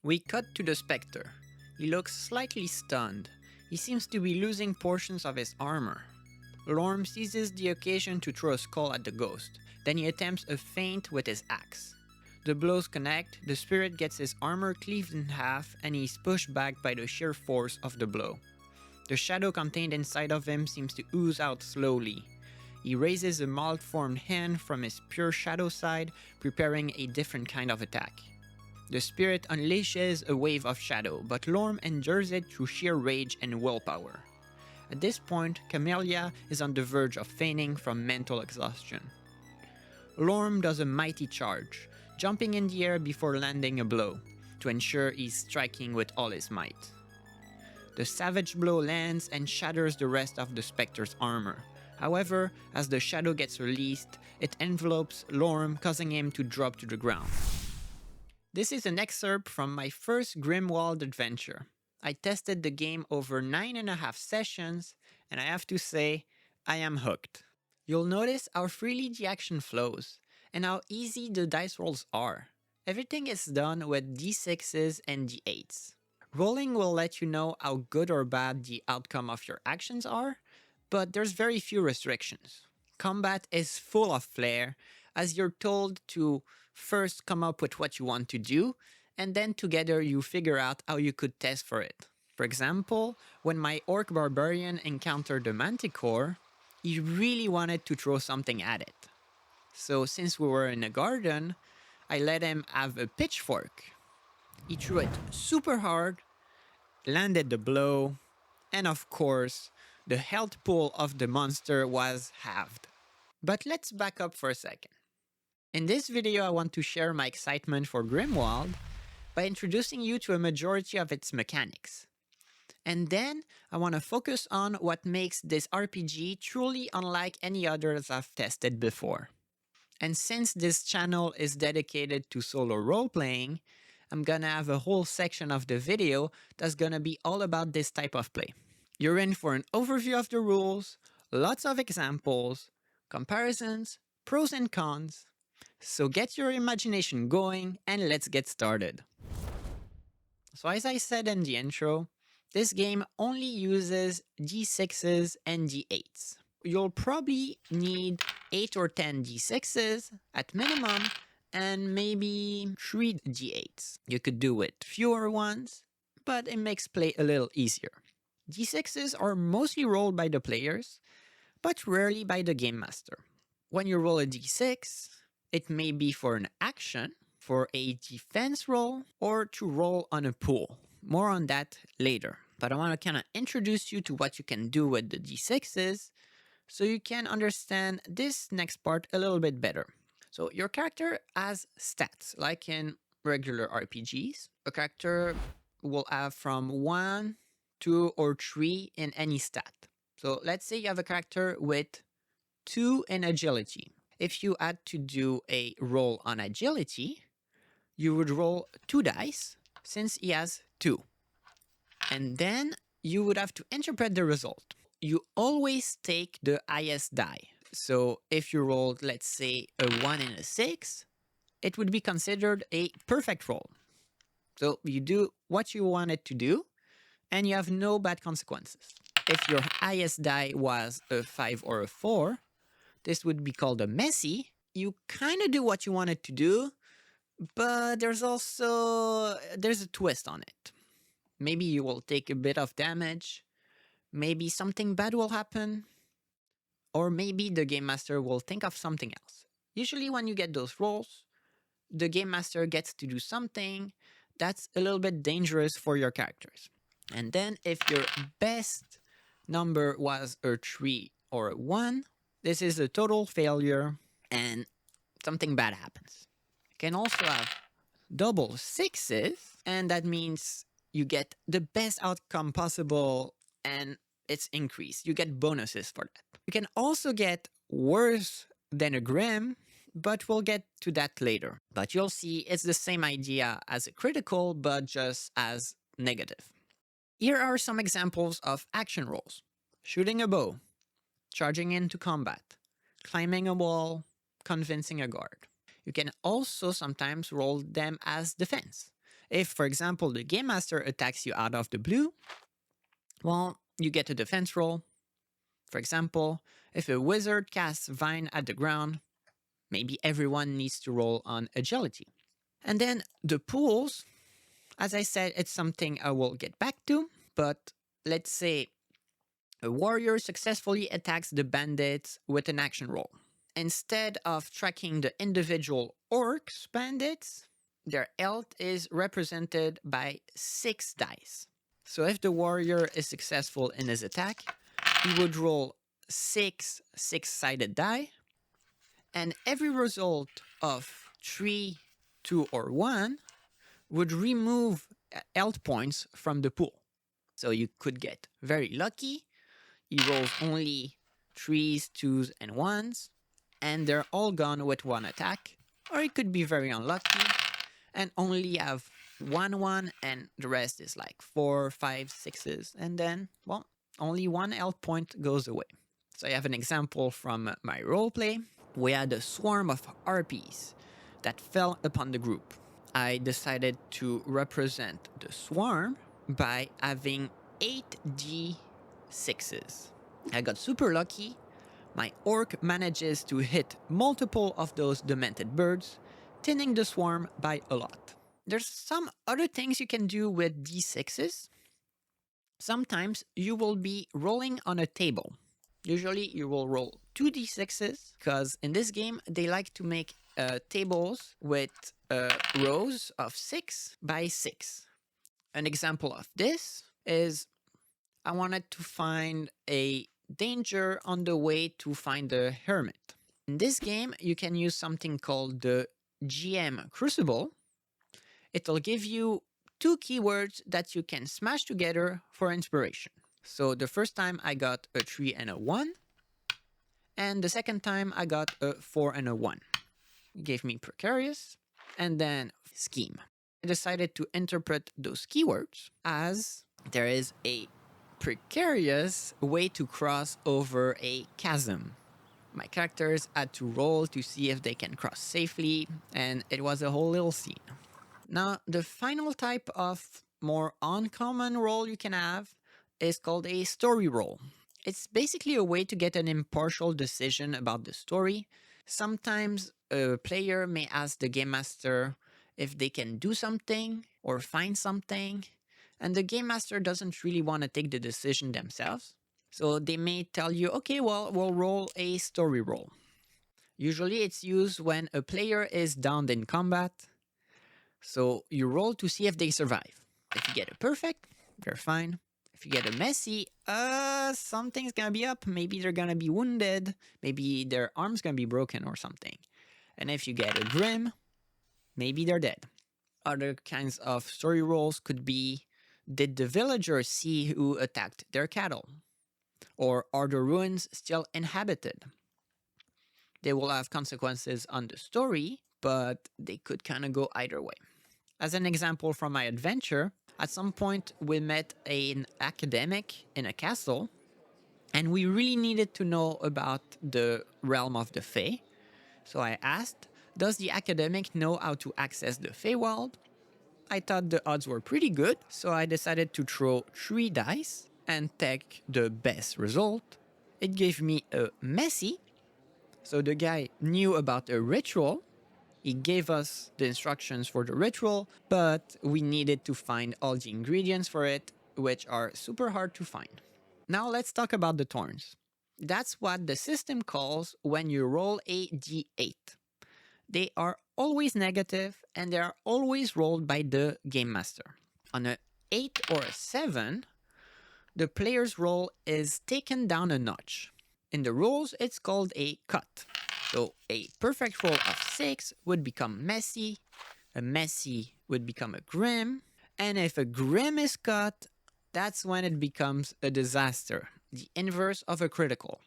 We cut to the Spectre. He looks slightly stunned. He seems to be losing portions of his armor. Lorm seizes the occasion to throw a skull at the ghost, then he attempts a feint with his axe. The blows connect, the spirit gets his armor cleaved in half, and he is pushed back by the sheer force of the blow. The shadow contained inside of him seems to ooze out slowly. He raises a malformed hand from his pure shadow side, preparing a different kind of attack. The spirit unleashes a wave of shadow, but Lorm endures it through sheer rage and willpower. At this point, Camellia is on the verge of fainting from mental exhaustion. Lorm does a mighty charge, jumping in the air before landing a blow, to ensure he's striking with all his might. The savage blow lands and shatters the rest of the Spectre's armor. However, as the shadow gets released, it envelopes Lorm, causing him to drop to the ground. This is an excerpt from my first Grimwild adventure. I tested the game over 9.5 sessions, and I have to say, I am hooked. You'll notice how freely the action flows, and how easy the dice rolls are. Everything is done with d6s and d8s. Rolling will let you know how good or bad the outcome of your actions are, but there's very few restrictions. Combat is full of flair, as you're told to first come up with what you want to do, and then together you figure out how you could test for it. For example, when my orc barbarian encountered the manticore, he really wanted to throw something at it. So since we were in a garden, I let him have a pitchfork. He threw it super hard, landed the blow, and of course, the health pool of the monster was halved. But let's back up for a second. In this video, I want to share my excitement for Grimwild by introducing you to a majority of its mechanics. And then, I want to focus on what makes this RPG truly unlike any others I've tested before. And since this channel is dedicated to solo role-playing, I'm gonna have a whole section of the video that's gonna be all about this type of play. You're in for an overview of the rules, lots of examples, comparisons, pros and cons. So get your imagination going and let's get started. So as I said in the intro, this game only uses d6s and d8s. You'll probably need 8 or 10 d6s at minimum, and maybe 3 d8s. You could do with fewer ones, but it makes play a little easier. D6s are mostly rolled by the players, but rarely by the game master. When you roll a d6, it may be for an action, for a defense roll, or to roll on a pool. More on that later. But I want to kind of introduce you to what you can do with the d6s, so you can understand this next part a little bit better. So your character has stats, like in regular RPGs. A character will have from 1, 2, or 3 in any stat. So let's say you have a character with 2 in agility. If you had to do a roll on agility, you would roll 2 dice, since he has 2. And then you would have to interpret the result. You always take the highest die. So if you rolled, let's say, a 1 and a 6, it would be considered a perfect roll. So you do what you wanted to do, and you have no bad consequences. If your highest die was a 5 or a 4, this would be called a messy. You kind of do what you wanted to do, but there's a twist on it. Maybe you will take a bit of damage, maybe something bad will happen, or maybe the game master will think of something else. Usually when you get those rolls, the game master gets to do something that's a little bit dangerous for your characters. And then if your best number was a 3 or a 1, this is a total failure and something bad happens. You can also have double 6s, and that means you get the best outcome possible and it's increased. You get bonuses for that. You can also get worse than a Grim, but we'll get to that later. But you'll see it's the same idea as a critical, but just as negative. Here are some examples of action rolls. Shooting a bow, charging into combat, climbing a wall, convincing a guard. You can also sometimes roll them as defense. If, for example, the Game Master attacks you out of the blue, well, you get a defense roll. For example, if a wizard casts Vine at the ground, maybe everyone needs to roll on agility. And then the pools, as I said, it's something I will get back to, but let's say a warrior successfully attacks the bandits with an action roll. Instead of tracking the individual orcs bandits, their health is represented by 6 dice. So if the warrior is successful in his attack, he would roll 6 six-sided die, and every result of 3, 2, or 1 would remove health points from the pool. So you could get very lucky. He rolls only 3s, 2s, and 1s, and they're all gone with one attack. Or he could be very unlucky and only have 1, and the rest is like 4, 5, 6s, and then, well, only 1 health point goes away. So I have an example from my roleplay. We had a swarm of harpies that fell upon the group. I decided to represent the swarm by having 8d6s. I got super lucky. My orc manages to hit multiple of those demented birds, thinning the swarm by a lot. There's some other things you can do with d6s. Sometimes you will be rolling on a table. Usually you will roll 2d6s, because in this game they like to make tables with rows of 6 by 6. An example of this is I wanted to find a danger on the way to find a hermit. In this game, you can use something called the GM Crucible. It'll give you 2 keywords that you can smash together for inspiration. So the first time I got a 3 and a 1, and the second time I got a 4 and a 1. It gave me precarious, and then scheme. I decided to interpret those keywords as there is a precarious way to cross over a chasm. My characters had to roll to see if they can cross safely, and it was a whole little scene. Now, the final type of more uncommon roll you can have is called a story roll. It's basically a way to get an impartial decision about the story. Sometimes a player may ask the game master if they can do something or find something, and the game master doesn't really want to take the decision themselves. So they may tell you, okay, well, we'll roll a story roll. Usually it's used when a player is downed in combat. So you roll to see if they survive. If you get a perfect, they're fine. If you get a messy, something's gonna be up. Maybe they're gonna be wounded. Maybe their arm's gonna be broken or something. And if you get a grim, maybe they're dead. Other kinds of story rolls could be, did the villagers see who attacked their cattle? Or are the ruins still inhabited? They will have consequences on the story, but they could kind of go either way. As an example from my adventure, at some point we met an academic in a castle, and we really needed to know about the realm of the Fae. So I asked, does the academic know how to access the Feywild? I thought the odds were pretty good, so I decided to throw 3 dice and take the best result. It gave me a messy. So the guy knew about a ritual. He gave us the instructions for the ritual, but we needed to find all the ingredients for it, which are super hard to find. Now let's talk about the thorns. That's what the system calls when you roll a d8. They are always negative, and they are always rolled by the game master. On an 8 or a 7, the player's roll is taken down a notch. In the rules, it's called a cut. So a perfect roll of 6 would become messy, a messy would become a grim, and if a grim is cut, that's when it becomes a disaster, the inverse of a critical.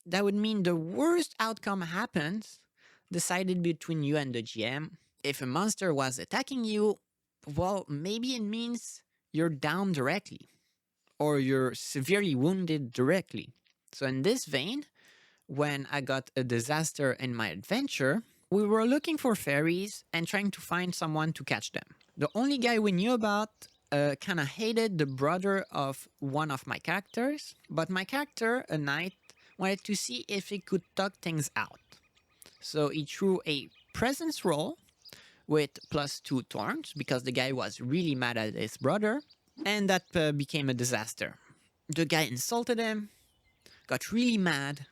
That would mean the worst outcome happens, decided between you and the GM. If a monster was attacking you, well, maybe it means you're down directly, or you're severely wounded directly. So in this vein, when I got a disaster in my adventure, We were looking for fairies and trying to find someone to catch them. The only guy we knew about kind of hated the brother of one of my characters, but my character, a knight, wanted to see if he could talk things out. So he threw a presence roll with +2 thorns because the guy was really mad at his brother, and that became a disaster. The guy insulted him, got really mad,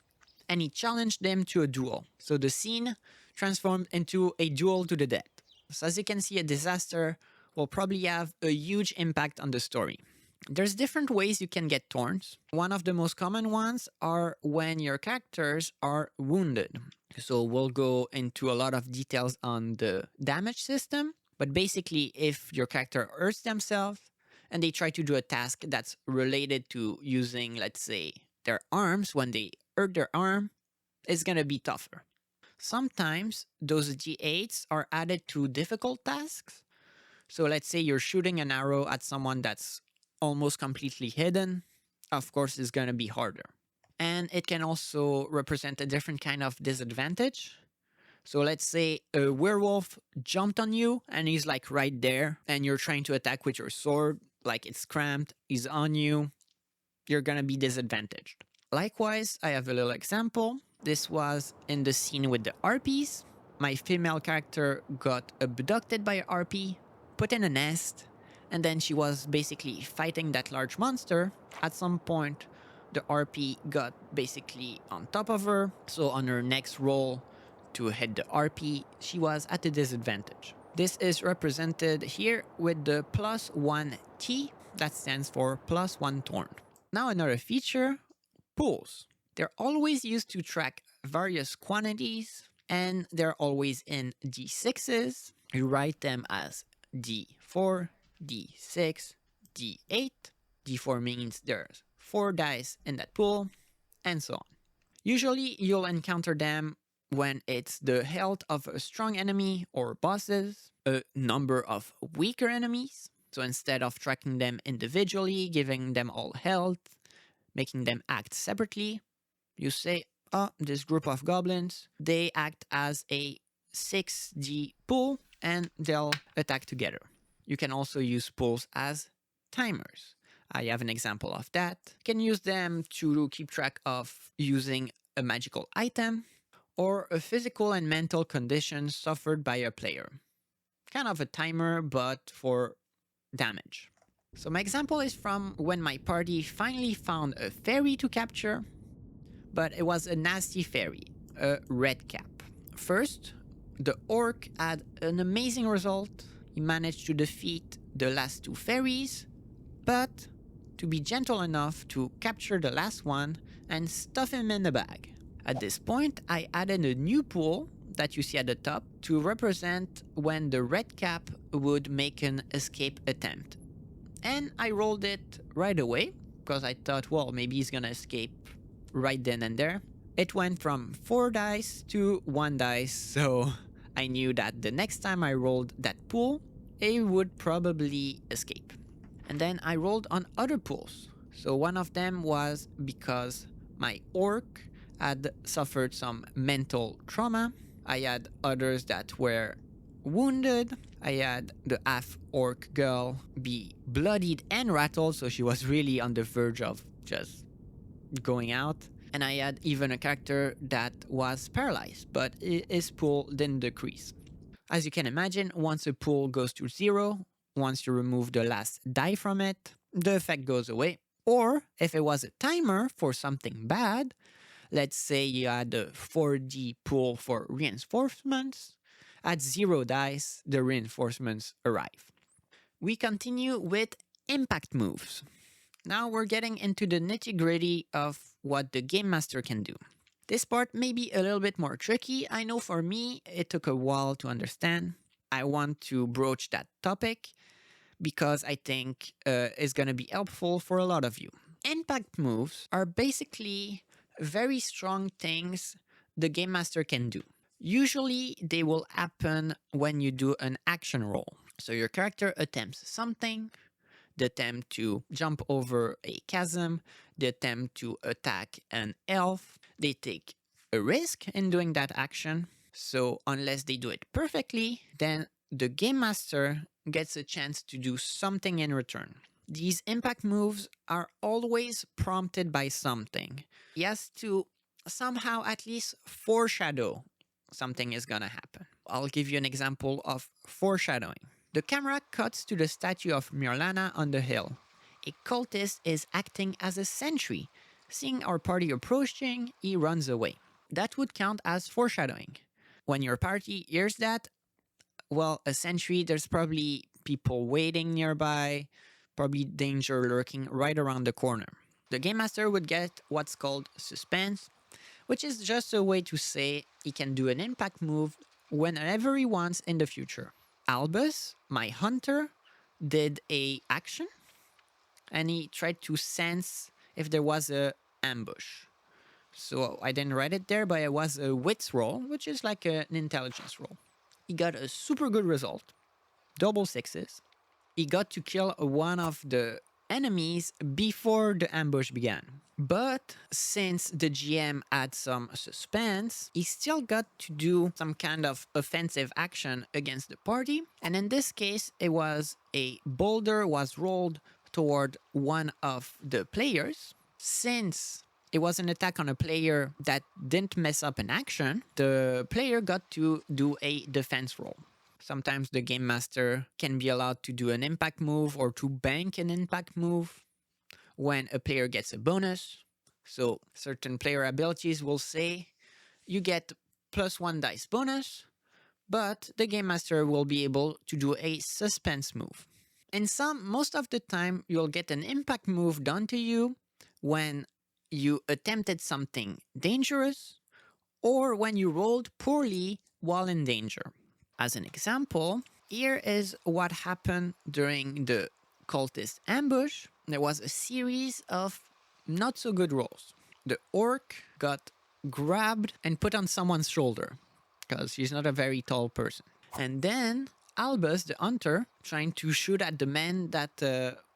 and he challenged them to a duel. So the scene transformed into a duel to the death. So as you can see, a disaster will probably have a huge impact on the story. There's different ways you can get thorns. One of the most common ones are when your characters are wounded. So we'll go into a lot of details on the damage system, but basically if your character hurts themselves and they try to do a task that's related to using, let's say, their arms, when they hurt their arm, it's gonna be tougher. Sometimes those D8s are added to difficult tasks. So let's say you're shooting an arrow at someone that's almost completely hidden. Of course, it's gonna be harder. And it can also represent a different kind of disadvantage. So let's say a werewolf jumped on you and he's like right there and you're trying to attack with your sword, like it's cramped, he's on you, you're gonna be disadvantaged. Likewise, I have a little example. This was in the scene with the RPs. My female character got abducted by an RP, put in a nest, and then she was basically fighting that large monster. At some point, the RP got basically on top of her, so on her next roll to hit the RP, she was at a disadvantage. This is represented here with the +1 T, that stands for +1 thorn. Now another feature, pools. They're always used to track various quantities, and they're always in D6s. You write them as D4, D6, D8. D4 means there's 4 dice in that pool, and so on. Usually you'll encounter them when it's the health of a strong enemy or bosses, a number of weaker enemies. So instead of tracking them individually, giving them all health, making them act separately, you say, oh, this group of goblins, they act as a 6D pool and they'll attack together. You can also use pools as timers. I have an example of that. You can use them to keep track of using a magical item or a physical and mental condition suffered by a player. Kind of a timer, but for damage. So my example is from when my party finally found a fairy to capture, but it was a nasty fairy, a red cap. First, the orc had an amazing result. He managed to defeat the last 2 fairies, but to be gentle enough to capture the last one and stuff him in the bag. At this point, I added a new pool that you see at the top to represent when the red cap would make an escape attempt. And I rolled it right away because I thought, well, maybe he's gonna escape right then and there. It went from 4 dice to 1 dice, so I knew that the next time I rolled that pool, it would probably escape. And then I rolled on other pools. So one of them was because my orc had suffered some mental trauma. I had others that were wounded. I had the half-orc girl be bloodied and rattled, so she was really on the verge of just going out. And I had even a character that was paralyzed, but his pool didn't decrease. As you can imagine, once a pool goes to 0, once you remove the last die from it, the effect goes away. Or if it was a timer for something bad, let's say you had a 4D pool for reinforcements, at 0 dice, the reinforcements arrive. We continue with impact moves. Now we're getting into the nitty-gritty of what the Game Master can do. This part may be a little bit more tricky. I know for me, it took a while to understand. I want to broach that topic because I think it's going to be helpful for a lot of you. Impact moves are basically very strong things the Game Master can do. Usually they will happen when you do an action roll. So your character attempts something, the attempt to jump over a chasm, the attempt to attack an elf. They take a risk in doing that action, So unless they do it perfectly, then the game master gets a chance to do something in return. These impact moves are always prompted by something. He has to somehow at least foreshadow something is gonna happen. I'll give you an example of foreshadowing. The camera cuts to the statue of Mirlana on the hill. A cultist is acting as a sentry. Seeing our party approaching, he runs away. That would count as foreshadowing. When your party hears that, well, a sentry, there's probably people waiting nearby, probably danger lurking right around the corner. The game master would get what's called suspense, which is just a way to say he can do an impact move whenever he wants in the future. Albus, my hunter, did a action and he tried to sense if there was a ambush. So I didn't write it there, but it was a wits roll, which is like an intelligence roll. He got a super good result, double sixes. He got to kill one of the enemies before the ambush began. But since the GM had some suspense, he still got to do some kind of offensive action against the party. And in this case, it was a boulder was rolled toward one of the players. Since it was an attack on a player that didn't mess up an action, the player got to do a defense roll. Sometimes the game master can be allowed to do an impact move or to bank an impact move when a player gets a bonus. So certain player abilities will say you get +1 dice bonus, but the game master will be able to do a suspense move. In most of the time, you'll get an impact move done to you when you attempted something dangerous or when you rolled poorly while in danger. As an example, here is what happened during the cultist ambush. There was a series of not so good rolls. The orc got grabbed and put on someone's shoulder because she's not a very tall person. And then Albus, the hunter, trying to shoot at the men that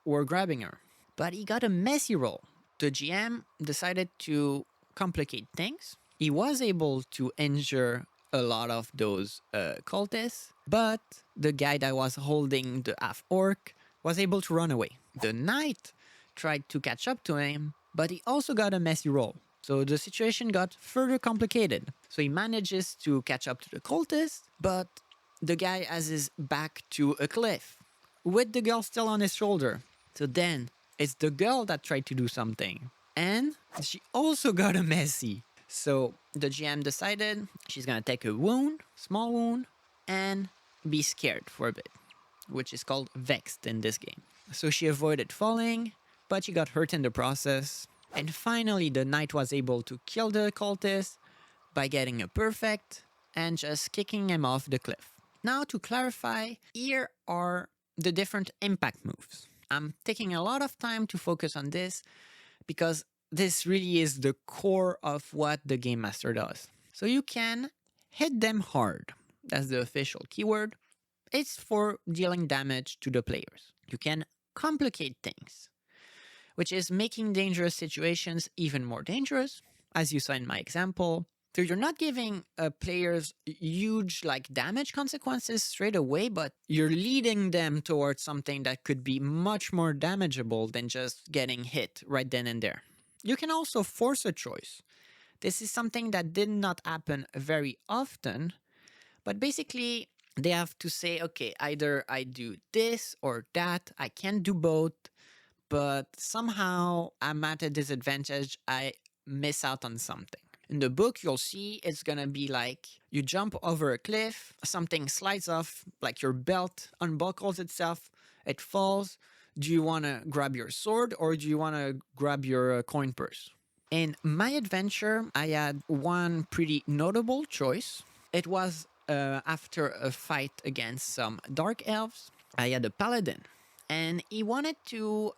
were grabbing her. But he got a messy roll. The GM decided to complicate things. He was able to injure a lot of those cultists, but the guy that was holding the half-orc was able to run away. The knight tried to catch up to him, but he also got a messy roll. So the situation got further complicated. So he manages to catch up to the cultist, but the guy has his back to a cliff with the girl still on his shoulder. So then it's the girl that tried to do something, and she also got a messy. So the GM decided she's gonna take a wound, small wound, and be scared for a bit, which is called vexed in this game. So she avoided falling, but she got hurt in the process. And finally, the knight was able to kill the cultist by getting a perfect and just kicking him off the cliff. Now to clarify, here are the different impact moves. I'm taking a lot of time to focus on this because this really is the core of what the Game Master does. So you can hit them hard. That's the official keyword. It's for dealing damage to the players. You can complicate things, which is making dangerous situations even more dangerous, as you saw in my example. So you're not giving players huge damage consequences straight away, but you're leading them towards something that could be much more damageable than just getting hit right then and there. You can also force a choice. This is something that did not happen very often, but basically they have to say, okay, either I do this or that, I can't do both, but somehow I'm at a disadvantage, I miss out on something. In the book, you'll see it's gonna be like you jump over a cliff, something slides off, like your belt unbuckles itself, it falls. Do you wanna grab your sword or do you wanna grab your coin purse? In my adventure, I had one pretty notable choice. It was after a fight against some dark elves. I had a paladin and he wanted to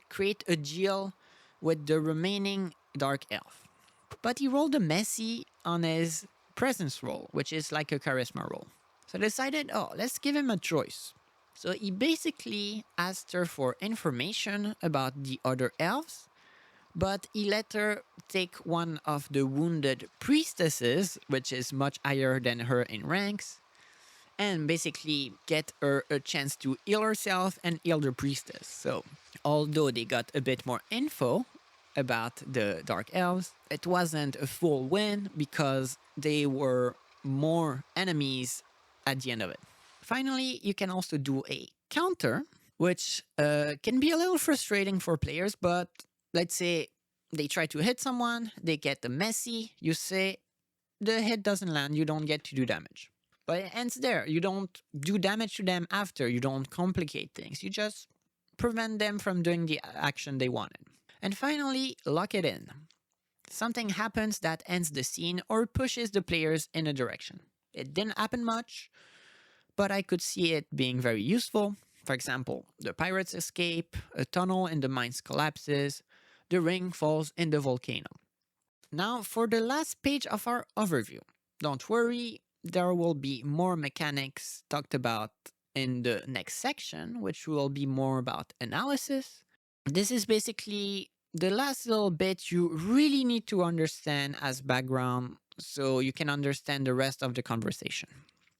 create a deal with the remaining dark elf. But he rolled a messy on his presence roll, which is like a charisma roll. So I decided, let's give him a choice. So he basically asked her for information about the other elves, but he let her take one of the wounded priestesses, which is much higher than her in ranks, and basically get her a chance to heal herself and heal the priestess. So, although they got a bit more info about the Dark Elves, it wasn't a full win because they were more enemies at the end of it. Finally, you can also do a counter, which can be a little frustrating for players, but let's say they try to hit someone, they get a messy, you say the hit doesn't land, you don't get to do damage. But it ends there. You don't do damage to them after, you don't complicate things, you just prevent them from doing the action they wanted. And finally, lock it in. Something happens that ends the scene or pushes the players in a direction. It didn't happen much, but I could see it being very useful. For example, the pirates escape, a tunnel in the mines collapses, the ring falls in the volcano. Now for the last page of our overview. Don't worry, there will be more mechanics talked about in the next section, which will be more about analysis. This is basically the last little bit you really need to understand as background so you can understand the rest of the conversation.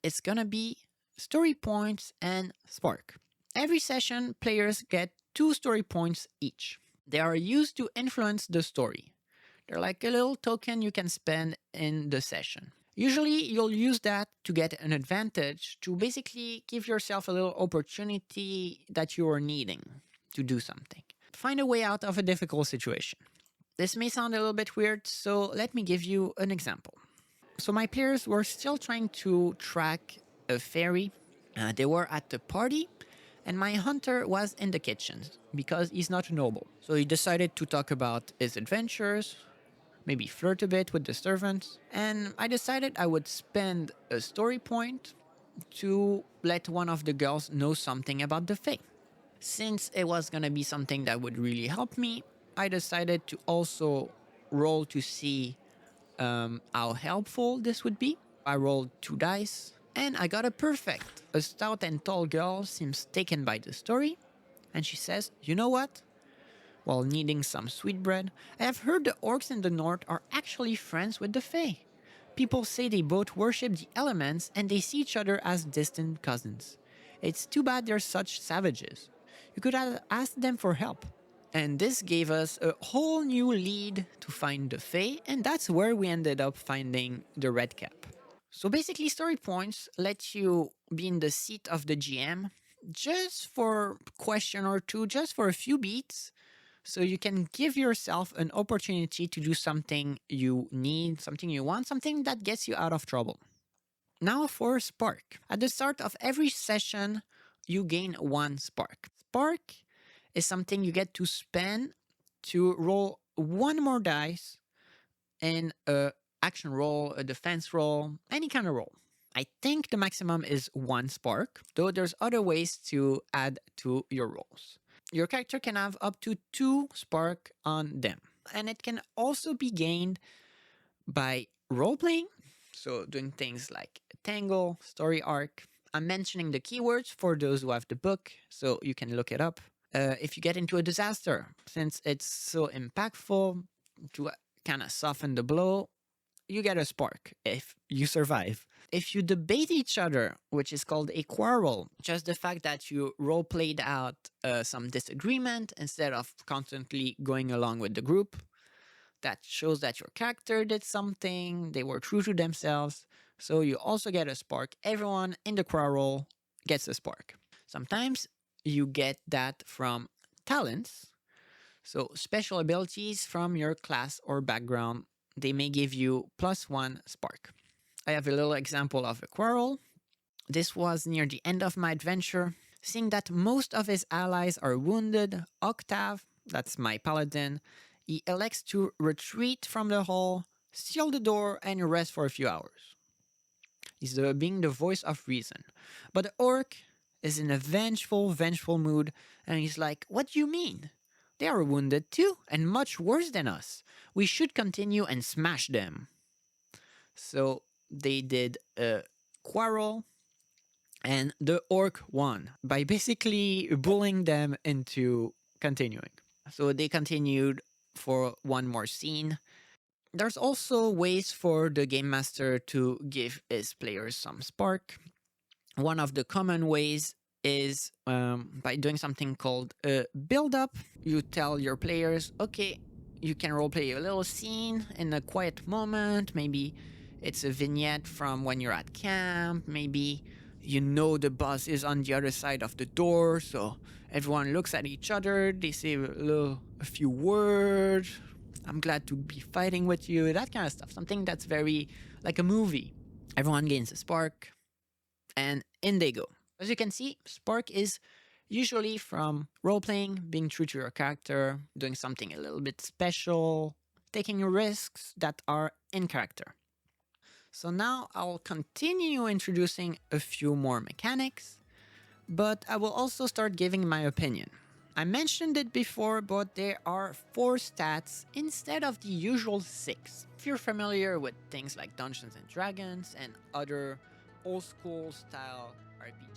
It's gonna be story points and spark. Every session, players get 2 story points each. They are used to influence the story. They're like a little token you can spend in the session. Usually, you'll use that to get an advantage to basically give yourself a little opportunity that you are needing to do something. Find a way out of a difficult situation. This may sound a little bit weird, so let me give you an example. So my players were still trying to track a fairy. They were at the party, and my hunter was in the kitchen because he's not a noble. So he decided to talk about his adventures, maybe flirt a bit with the servants, and I decided I would spend a story point to let one of the girls know something about the Fae. Since it was gonna be something that would really help me, I decided to also roll to see how helpful this would be. I rolled 2 dice and I got a perfect. A stout and tall girl seems taken by the story, and she says, "You know what? While needing some sweetbread, I have heard the orcs in the north are actually friends with the Fae. People say they both worship the elements and they see each other as distant cousins. It's too bad they're such savages. You could have asked them for help." And this gave us a whole new lead to find the Fae, and that's where we ended up finding the Red Cap. So basically, story points let you be in the seat of the GM just for a question or two, just for a few beats, so you can give yourself an opportunity to do something you need, something you want, something that gets you out of trouble. Now for Spark. At the start of every session, you gain 1 Spark. Spark is something you get to spend to roll 1 more dice in a action roll, a defense roll, any kind of roll. I think the maximum is 1 Spark, though there's other ways to add to your rolls. Your character can have up to 2 Spark on them, and it can also be gained by role-playing, so doing things like Tangle, Story Arc. I'm mentioning the keywords for those who have the book, so you can look it up. If you get into a disaster, since it's so impactful to kind of soften the blow, you get a Spark if you survive. If you debate each other, which is called a quarrel, just the fact that you role played out some disagreement instead of constantly going along with the group, that shows that your character did something, they were true to themselves, so you also get a Spark. Everyone in the quarrel gets a Spark. Sometimes you get that from talents, so special abilities from your class or background. They may give you +1 Spark. I have a little example of a quarrel. This was near the end of my adventure. Seeing that most of his allies are wounded, Octave, that's my paladin, he elects to retreat from the hall, seal the door, and rest for a few hours. He's being the voice of reason. But the orc is in a vengeful mood, and he's like, "What do you mean? They are wounded too, and much worse than us. We should continue and smash them." So they did a quarrel, and the orc won by basically bullying them into continuing. So they continued for one more scene. There's also ways for the game master to give his players some spark. One of the common ways is by doing something called a build up. You tell your players, okay, you can roleplay a little scene in a quiet moment. Maybe it's a vignette from when you're at camp. Maybe you know the boss is on the other side of the door, so everyone looks at each other. They say a few words. I'm glad to be fighting with you. That kind of stuff. Something that's very like a movie. Everyone gains a spark, and in they go. As you can see, spark is usually from role playing, being true to your character, doing something a little bit special, taking risks that are in character. So now I'll continue introducing a few more mechanics, but I will also start giving my opinion. I mentioned it before, but there are 4 stats instead of the usual 6. If you're familiar with things like Dungeons and Dragons and other old school style RPG